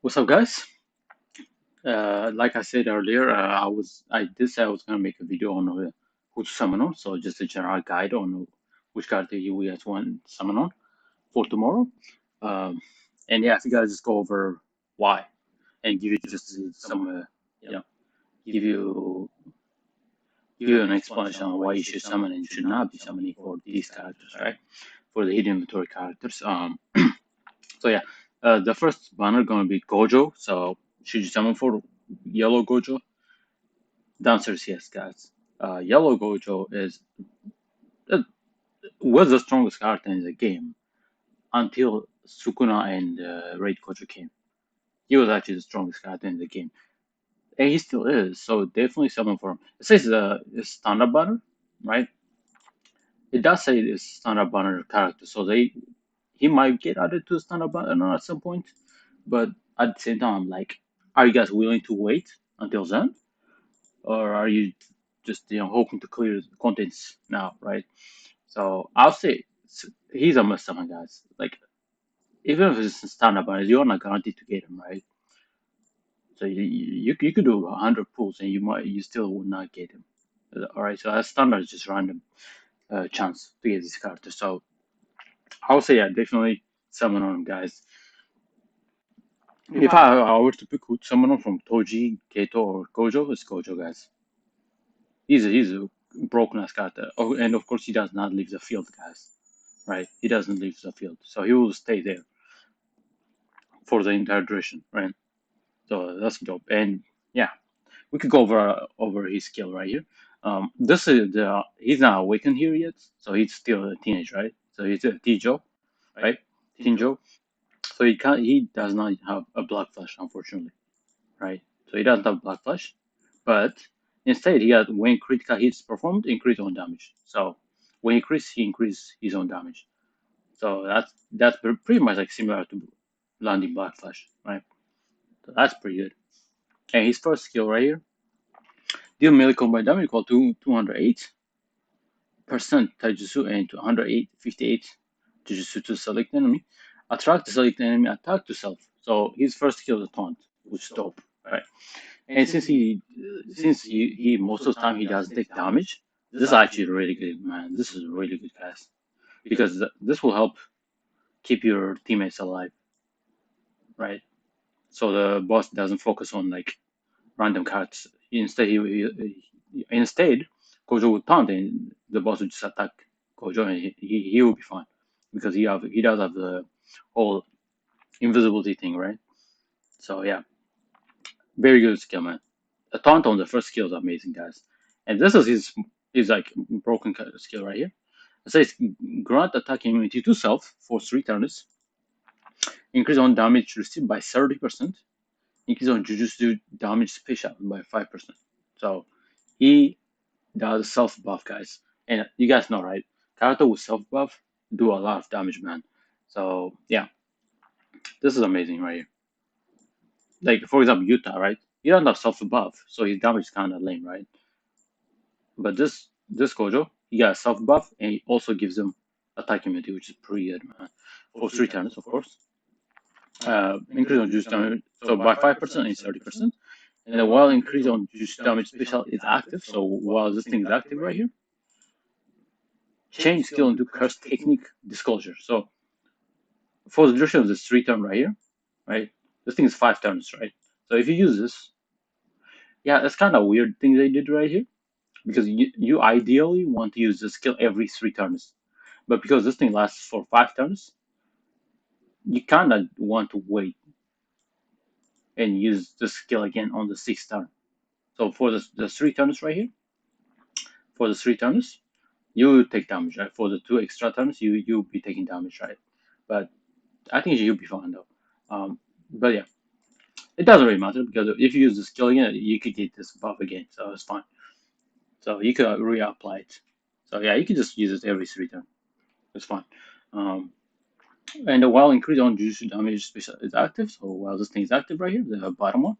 What's up, guys? Like I said earlier, I did say I was gonna make a video on who to summon on, so just a general guide on which character you guys want to summon on for tomorrow. Um, and yeah, if you guys just go over why and give you just some, you know, give you give you an explanation on why you should summon and should not be summoning for these characters, right? For the hidden inventory characters. So yeah, the first banner gonna be Gojo. So should you summon for yellow Gojo? The answer is yes, guys. Yellow Gojo uh, was the strongest character in the game until Sukuna and Raid Gojo came. He was actually the strongest character in the game, and he still is. So definitely summon for him. It says it's standard banner, right? It does say it's standard banner character, so he might get added to standard banner at some point. But at the same time, like, are you guys willing to wait until then, or are you just hoping to clear the contents now, right? So I'll say he's a must summon, guys. Like, even if it's standard banner, you're not guaranteed to get him, right? So you could do 100 pulls and you still would not get him. All right, so as standard is just random chance to get this character. So I'll say yeah, definitely summon on him, guys. If I were to pick someone on from Toji, Geto, or Gojo, it's Gojo, guys. He's a broken ass character. Oh, and of course he does not leave the field, guys. Right? He doesn't leave the field, so he will stay there for the entire duration, right? So that's dope. And yeah, we could go over his skill right here. This is he's not awakened here yet, so he's still a teenage, right? So he's a TEENJO, right? TEENJO. So he does not have a Black Flash, unfortunately, right? So he doesn't have Black Flash, but instead he has when critical hits performed, increase on damage. So when he increases his own damage. So that's pretty much like similar to landing Black Flash, right? So that's pretty good. And his first skill right here, deal melee combined damage equal to 208% Taijutsu and 258 Jujutsu to select enemy. Attract the select enemy attack to self. So his first skill is a taunt, which is dope, right? And since he most of the time he doesn't take damage, this is actually really good, man. This is really good, guys, because this will help keep your teammates alive, right? So the boss doesn't focus on like random cards. Instead Gojo would taunt and the boss would just attack Gojo and he will be fine because he does have the whole invisibility thing, right? So yeah, very good skill, man. A taunt on the first skill is amazing, guys. And this is his like broken skill right here. It says grant attack immunity to self for 3 turns, increase on damage received by 30%, increase on Jujutsu damage special by 5%. So he does self buff, guys. And you guys know, right? Character with self buff do a lot of damage, man. So yeah, this is amazing right here. Like for example, Yuta, right? He doesn't have self buff, so his damage is kind of lame, right? But this Gojo, he got self buff, and he also gives him attack immunity, which is pretty good, man. For 3 turns, of course. Increase on juice damage, so by 5% and 30%. And then while increase on juice damage special is active, so while this thing is active right here, change skill into curse technique disclosure. So for the duration of this 3 turn right here, right? This thing is 5 turns, right? So if you use this, yeah, that's kind of weird thing they did right here because you ideally want to use this skill every 3 turns, but because this thing lasts for 5 turns, you kind of want to wait and use the skill again on the 6th turn. So for the 3 turns right here, for the 3 turns, you take damage, right? For the 2 extra turns, you'll be taking damage, right? But I think you'll be fine though. But yeah, it doesn't really matter because if you use the skill again, you could get this buff again, so it's fine. So you could reapply it. So yeah, you can just use it every 3 turns. It's fine. Um, and while increase on Jujutsu damage special is active, so while this thing is active right here, the bottom one,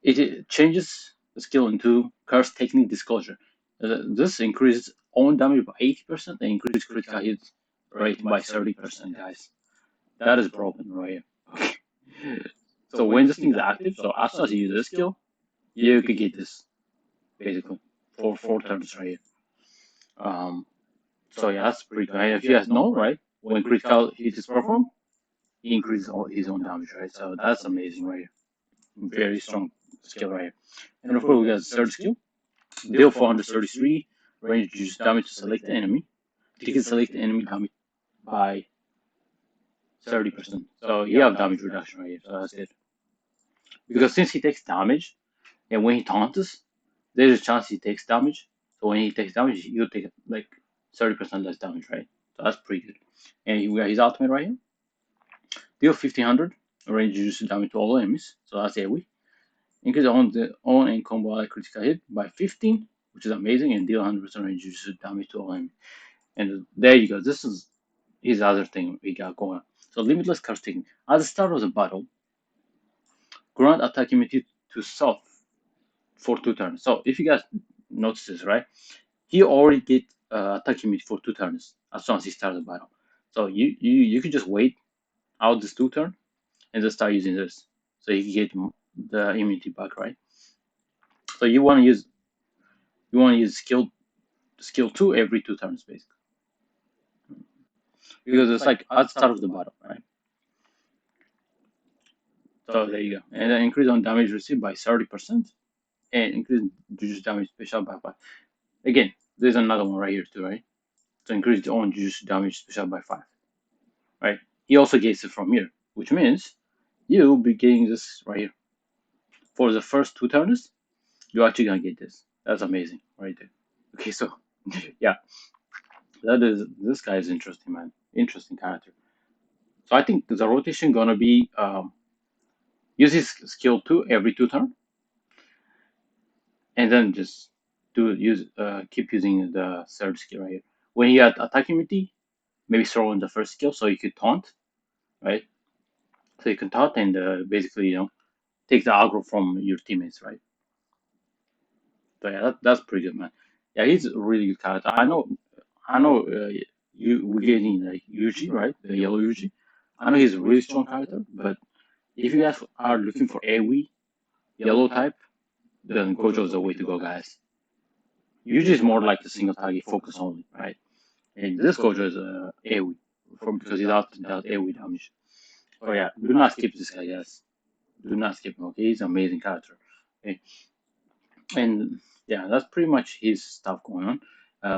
it changes the skill into Curse Technique Disclosure. This increases own damage by 80% and increases critical hit rate by 30%, guys. That is broken right here. So when this thing is active, so as soon as you use this skill, you could get this basically for 4 turns right here. So yeah, that's pretty good. And if you guys know, right, when critical hit is performed, he increases his own damage, right? So that's amazing right here. Very strong skill right here. And of course, we got the third skill, deal 433 range reduce damage to select enemy. You can select enemy damage by 30%. So you have damage reduction right here. So that's it. Because since he takes damage, and when he taunts, there's a chance he takes damage. So when he takes damage, you take like 30% less damage, right? So that's pretty good. And we got his ultimate right here. Deal 1500 range reduce damage to all enemies. So that's AoE. Increase on and combo critical hit by 15, which is amazing, and deal 100% range reduce damage to all enemies. And there you go. This is his other thing we got going on. So limitless casting. At the start of the battle, grant attack immunity to self for 2 turns. So if you guys notice this, right? He already get attack immunity for 2 turns as soon as he starts the battle. So you can just wait out this 2 turn and just start using this. So you can get the immunity back, right? So you want to use skill 2 every 2 turns basically. Because it's like at the start of the battle, right? So there you go. And then increase on damage received by 30%. And increase juice damage special by 5. Again, there's another one right here too, right? So increase your own juice damage special by 5. Right? He also gets it from here, which means you'll be getting this right here. For the first 2 turns, you're actually gonna get this. That's amazing, right there. Okay, so yeah, this guy is interesting, man. Interesting character. So I think the rotation gonna be use his skill 2 every 2 turn, and then just keep using the third skill right here. When you add attack immunity, maybe throw in the first skill so you could taunt, right? So you can taunt and basically take the aggro from your teammates, right? So yeah, that's pretty good, man. Yeah, he's a really good character. I know. We're getting like Yuji, right? The yellow Yuji. I know he's a really strong character, but if you guys are looking for AoE yellow type, then Gojo is the way to go, guys. Yuji is more like the single target focus only, right? And this Gojo is AoE because he's out AoE damage. So yeah, do not skip this guy, guys. Do not skip him. Okay, he's an amazing character. Okay, and yeah, that's pretty much his stuff going on.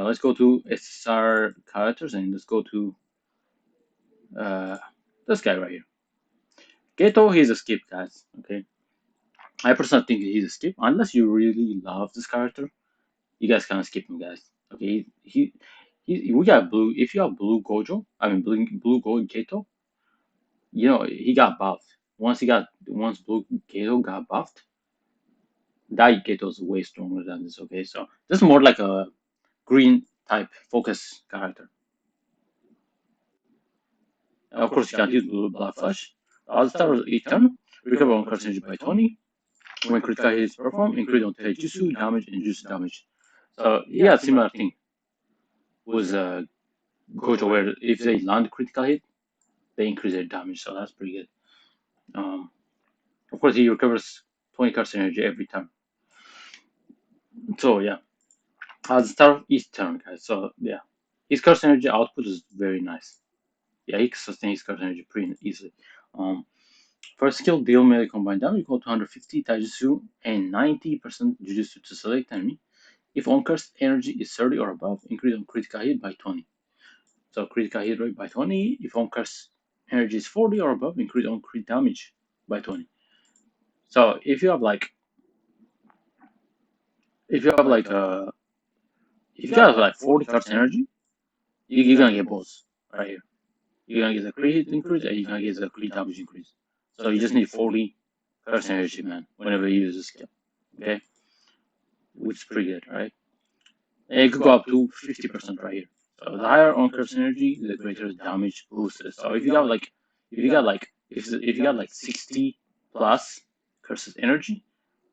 Let's go to SR characters and let's go to this guy right here. Geto, he's a skip, guys. Okay, I personally think he's a skip unless you really love this character. You guys can skip him, guys. Okay, we got blue. If you have blue Gojo, I mean blue gold Geto, he got buffed. Once blue Geto got buffed, that Geto is way stronger than this. Okay, so this is more like a green type focus character. Of course, you can use blue blood flash. I'll start each turn. Recover on percentage by 20. When critical hit is performed, increase on Taijutsu damage and Jutsu damage. So yeah, similar thing with Gojo, where if they land critical hit, they increase their damage. So that's pretty good. Of course, he recovers 20 cards energy every time. So yeah, at the start of each turn, guys. So yeah, his cards energy output is very nice. Yeah, he can sustain his cards energy pretty easily. First skill, deal melee combined damage equal to 150 Taijutsu and 90% Jujutsu to select enemy. If on curse energy is 30 or above, increase on critical hit by 20. So critical hit rate by 20. If on curse energy is 40 or above, increase on crit damage by 20. So if you have like if you have like 40 cards energy, you're gonna get both right here. You're gonna get the crit hit increase and you're gonna get the crit damage increase. So you just need 40 cards energy, man, whenever you use this skill. Okay? Which is pretty good, right? And it could go up to 50% right here. So the higher on curse energy, the greater damage boost is. So if you got like 60 plus curses energy,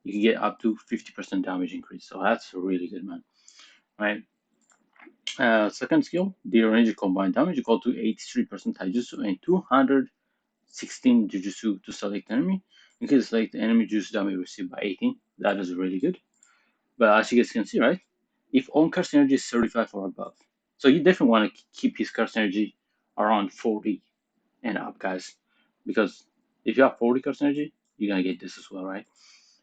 you can get up to 50% damage increase. So that's really good, man. Right. Second skill, the range combined damage equal to 83% taijutsu and 200 16 Jujutsu to select enemy. In case select enemy Jujutsu damage received by 18. That is really good. But as you guys can see, right? If on curse energy is 35 or above. So you definitely want to keep his curse energy around 40 and up, guys. Because if you have 40 curse energy, you're gonna get this as well, right?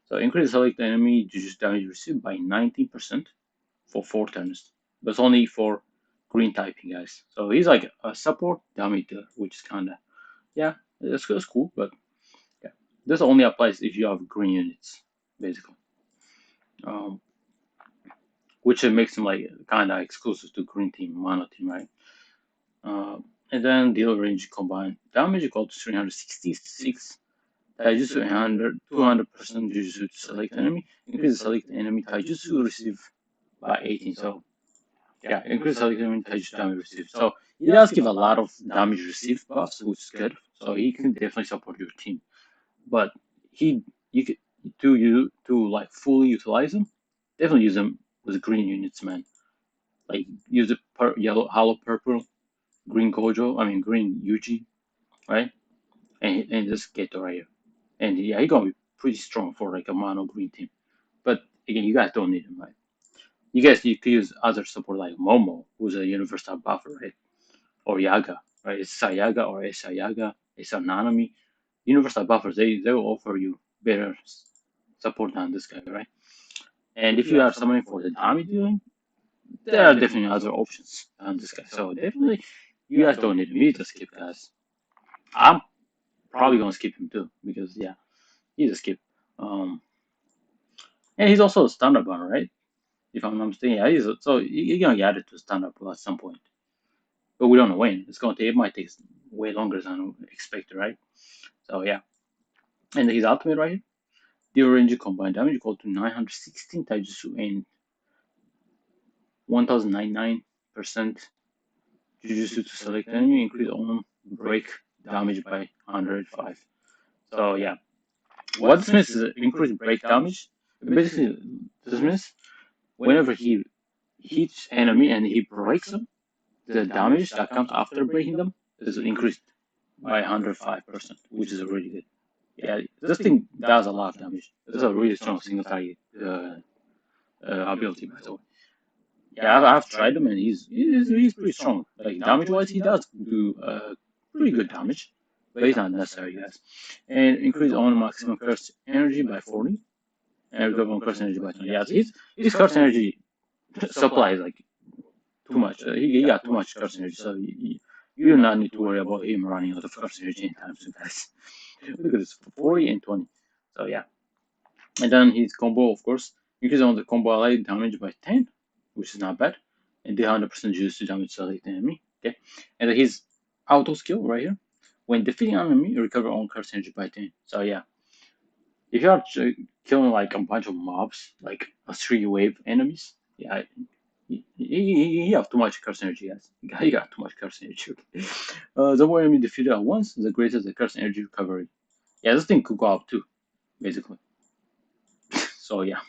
So increase select enemy Jujutsu damage received by 19% for 4 turns. But it's only for green typing, guys. So he's like a support damage dealer, which is kinda, yeah, it's cool, but yeah. This only applies if you have green units, basically. Um, which makes him like kind of exclusive to green team, mono team, right? And then deal range combined damage equal to 366. Taijutsu 200% Jujutsu to select enemy. Increase the select enemy Taijutsu receive by 18. So yeah, increase select enemy Taijutsu damage received. So he does give a lot of damage received buffs, which is good. So he can definitely support your team. But he you could to like fully utilize him, definitely use him with green units, man. Like use the yellow, hollow, purple, green Gojo. I mean green Yuji, right? And just GETO right here. And yeah, he's gonna be pretty strong for like a mono green team. But again, you guys don't need him, right? You could use other support like Momo, who's a universal buffer, right? Or Yaga, right? It's Sayaga or Esayaga, Esa Nanami. Universal buffers, they will offer you better support than this guy, right? And if you are summoning for the damage dealing, there are definitely other options than this guy. So definitely, you guys don't need him. You need to skip, guys. I'm probably gonna skip him too because yeah, he's a skip. Um, and he's also a standard bar, right? If I'm not mistaken, yeah, so you're gonna get it to standard pool at some point, but we don't know when. It might take way longer than expected, right? So yeah, and his ultimate right here, the range combined damage equal to 916 taijutsu and 1099% jujutsu to select enemy, increase on break damage by 105. So yeah, what this means is increase break damage. Basically, this means whenever he hits enemy and he breaks them, the damage that comes after breaking them is increased by 105%, which is really good. Yeah, this thing does a lot of damage. It's a really strong single target ability, by the way. Yeah, I've tried him and he's pretty strong. Like damage wise, he does do pretty good damage, but he's not necessary, guys. And increase on maximum curse energy by 40 and recover on curse energy by 20. Yeah, so his curse energy supply is like too much. He got too much curse energy, so you do not need to worry about him running out of curse energy anytime soon, guys. Look at this, 40 and 20. So yeah, and then his combo, of course, increase on the combo allied damage by 10, which is not bad, and the 100% juice to damage select enemy. Okay, and then his auto skill right here. When defeating enemy, recover on curse energy by 10. So yeah, if you are killing like a bunch of mobs, like a 3-wave enemies, yeah, you have too much curse energy, guys. You got too much curse energy. Okay. The more enemy defeated at once, the greater the curse energy recovery. Yeah, this thing could go up too, basically. So yeah.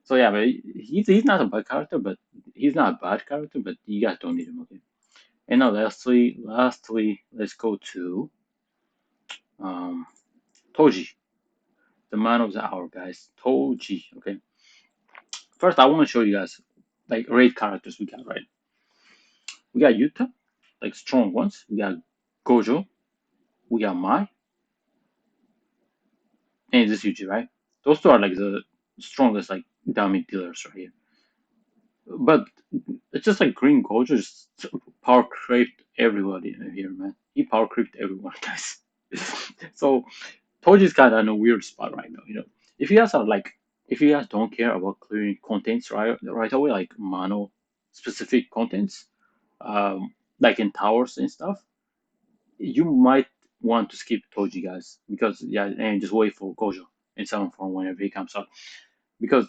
So yeah, but he's not a bad character, but he's not a bad character, but you guys don't need him, okay? And now lastly, let's go to um Toji, the man of the hour, guys. Toji, okay. First, I want to show you guys like raid characters we got, right? We got Yuta, like strong ones. We got Gojo. We got Mai, and this Yuji, right? Those two are like the strongest like damage dealers right here. But it's just like Green Gojo just power creeped everybody here, man. He power creeped everyone, guys. So Toji's kind of in a weird spot right now. If you guys are like, if you guys don't care about clearing contents right away, like mono specific contents, like in towers and stuff, you might want to skip Toji, guys, because yeah, and just wait for Gojo in some form whenever he comes out, because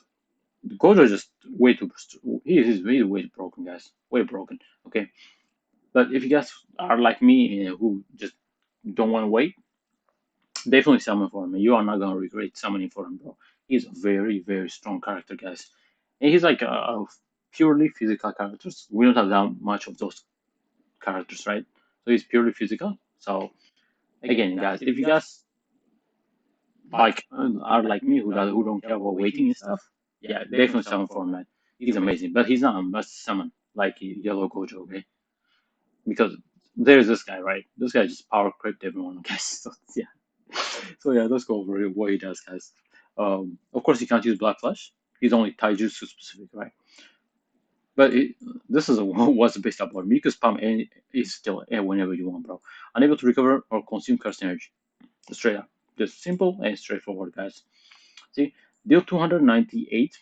Gojo is just way too. He's really way broken, guys. Way broken. Okay, but if you guys are like me who just don't want to wait, definitely summon for him. You are not gonna regret summoning for him, bro. He's a very very strong character, guys, and he's like a purely physical characters. We don't have that much of those characters, right? So he's purely physical. So again, guys, if you guys like are like me who don't care about waiting and stuff, yeah, definitely summon for him, man. He's amazing, but he's not a must summon like Yellow Gojo, okay? Because there's this guy, right? This guy just power crept everyone, guys. So, yeah. So yeah, let's go over what he does, guys. Of course, he can't use Black Flash. He's only Taijutsu specific, right? But this is what's based upon. Mika spam is still whenever you want, bro. Unable to recover or consume curse energy. Straight up. Just simple and straightforward, guys. See, deal 298.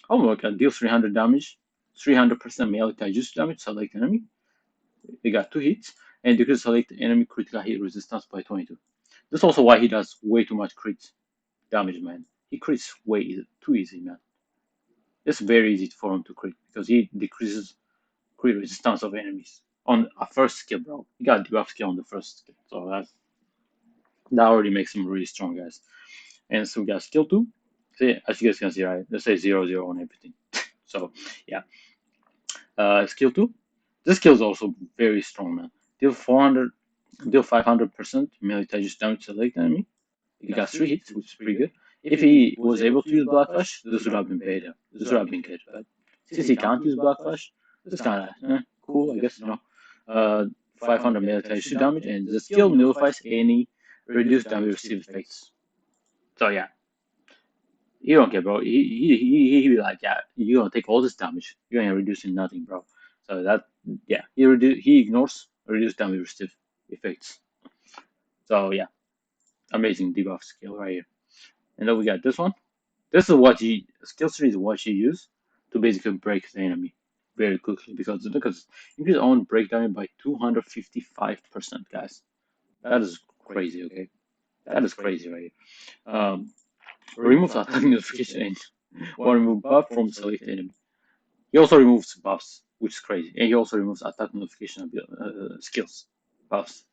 Oh my god, deal 300 damage, 300% melee taijutsu damage, select enemy. He got 2 hits, and decrease select enemy critical hit resistance by 22. That's also why he does way too much crit damage, man. He crits way too easy, man. It's very easy for him to crit because he decreases crit resistance of enemies on a first skill, bro. He got debuff skill on the first skill, so that already makes him really strong, guys. And so we got skill 2. See, as you guys can see, right? Let's say 0, 0 on everything. So yeah, skill 2. This skill is also very strong, man. Deal 400, deal 500% melee taijutsu damage to select enemy. He got 3 hits, which is pretty good. If he was able to use Black Flash, this would have been better. This would have been good. But since he can't use Black Flash, it's kind of cool, I guess, you know. 500 melee taijutsu damage, and the skill nullifies any reduced damage received effects. So yeah, he don't care, bro. He be like, yeah, you're gonna take all this damage. You ain't reducing nothing, bro. So that, yeah, he ignores reduced damage received effects. So yeah, amazing debuff skill right here. And then we got this one. This is what skill 3 is what you use to basically break the enemy very quickly because increase own break damage by 255%, guys. That is crazy, okay? That is crazy, right? Removes attack notification and one remove buff from select enemy. He also removes buffs, which is crazy, and he also removes attack notification skills buffs.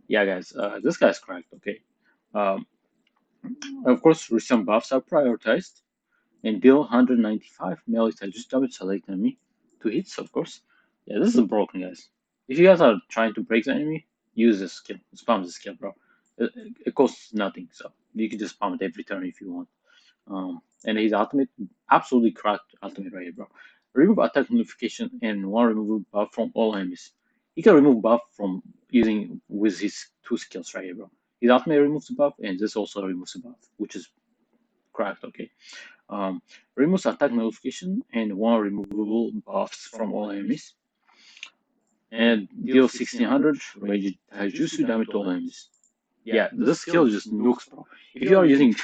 Yeah, guys, this guy's cracked, okay? Um, of course, recent buffs are prioritized and deal 195 melee just damage select enemy. 2 hits, of course. Yeah, this is broken, guys. If you guys are trying to break the enemy, use this skill. Spam this skill, bro. It costs nothing, so you can just spam it every turn if you want. And his ultimate, absolutely cracked ultimate right here, bro. Remove attack notification and one removal buff from all enemies. He can remove buff from using with his 2 skills right here, bro. His ultimate removes the buff, and this also removes the buff, which is cracked, okay? Removes attack notification and one removable buffs from all enemies. And deals 1600 rage taijutsu damage to all enemies. Yeah, this skill just nukes, bro. If you are using,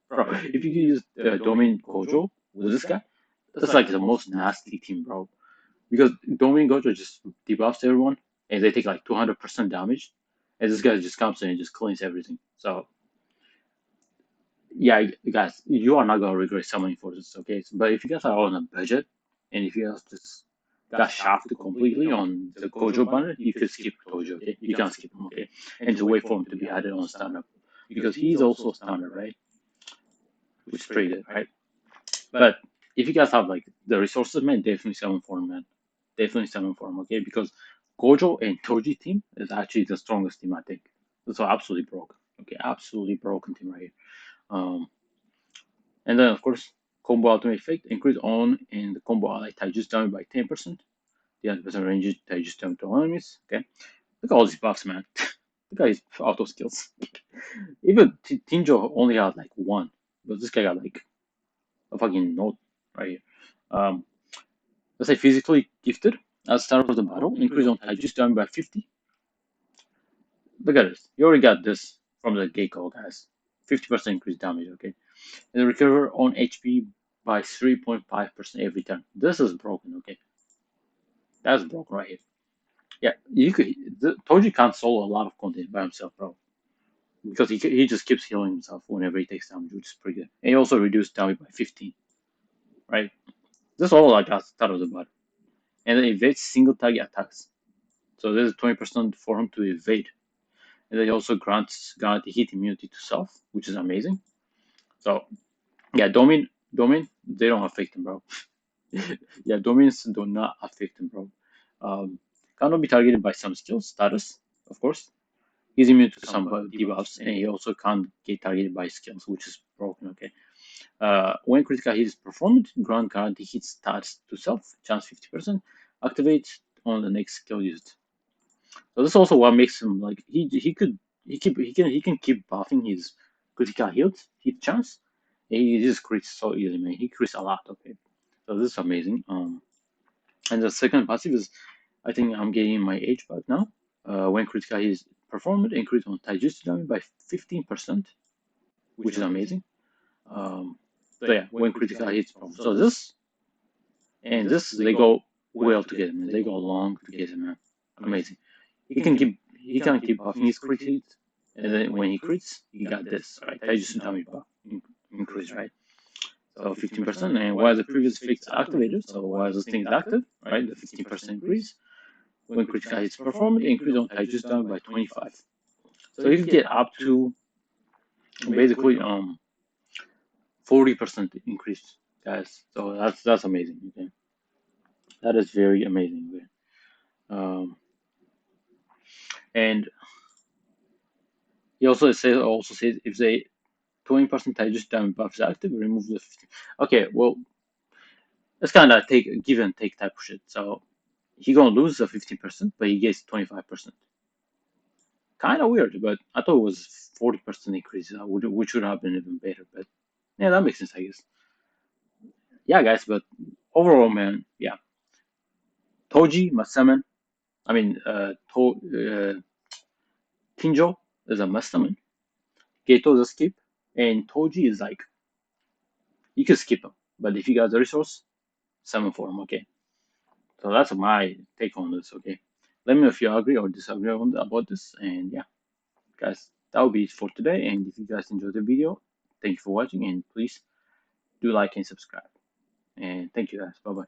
bro, if you use Domain Gojo with this guy, that's like the most nasty team, bro. Because Domain Gojo just debuffs everyone, and they take like 200% damage, and this guy just comes in and just cleans everything. So yeah, guys, you are not gonna regret summoning for this, okay? But if you guys are on a budget, and if you guys just got shafted completely on the Gojo banner, you could skip Gojo, okay? You can skip him, okay? And to wait for him to be added on standard, because he's also standard, right? Which is pretty good, right? But if you guys have like the resources, man, definitely summon for him, man. Definitely summon for him, okay? Because Gojo and TOJI team is actually the strongest team, I think. So absolutely broken, okay? Absolutely broken team right here. And then, of course, combo ultimate effect, increase on and the combo ally taijutsu damage by 10%. The 100% range taijutsu damage to enemies. Okay. Look at all these buffs, man. Look at his auto skills. Even TEENJO only had like 1, but this guy got like a fucking note right here. Let's say physically gifted at the start of the battle, increase on taijutsu damage by 50. Look at this. You already got this from the GETO, guys. 50% increased damage, okay? And recover on HP by 3.5% every turn. This is broken, okay? That's broken right here. Yeah, you could. Toji can't solo a lot of content by himself, bro. Because he just keeps healing himself whenever he takes damage, which is pretty good. And he also reduced damage by 15, right? This is all I got out of the battle. And then evades single target attacks. So there's 20% for him to evade. And then he also grants guaranteed hit immunity to self, which is amazing. So yeah, Domain, they don't affect him, bro. Yeah, domains do not affect him, bro. Cannot be targeted by some skill status, of course. He's immune to some debuffs, and he also can't get targeted by skills, which is broken. Okay. When critical hit is performed, grant guarantee hit starts to self, chance 50%, activate on the next skill used. So this is also what makes him like he can keep buffing his critical hit chance. He just crits so easily, man. He crits a lot. Okay, so this is amazing. And the second passive is, I think I'm getting my age back now. When critical hit is performed, increase on Taijutsu damage by 15%, which is amazing. So yeah, when critical hits performed. So this and this they go well together, man. They go along together, man. Amazing. He can keep buffing his crit hit, and then when he crits, he got this, right? Taijutsu damage buff increase, right? So 15%, and while the previous effect is activated, so while this thing is active, right, the 15% increase. When critical hits performed, increase on Taijutsu damage by 25. So you can get up to basically 40% increase, guys. So that's amazing. Okay, that is very amazing. Okay? And he also says if they 20% Taijutsu damage buff is active, remove the 15. Okay, well, it's kind of take give and take type of shit. So he gonna lose the 15%, but he gets 25%. Kind of weird, but I thought it was 40% increase, which would have been even better. But yeah, that makes sense, I guess. Yeah, guys, but overall, man, yeah, Toji must summon. I mean, TEENJO is a must summon. GETO is a skip, and Toji is like you can skip him, but if you got the resource, summon for him. Okay, so that's my take on this. Okay, let me know if you agree or disagree about this, and yeah, guys, that will be it for today. And if you guys enjoyed the video, thank you for watching, and please do like and subscribe. And thank you guys. Bye bye.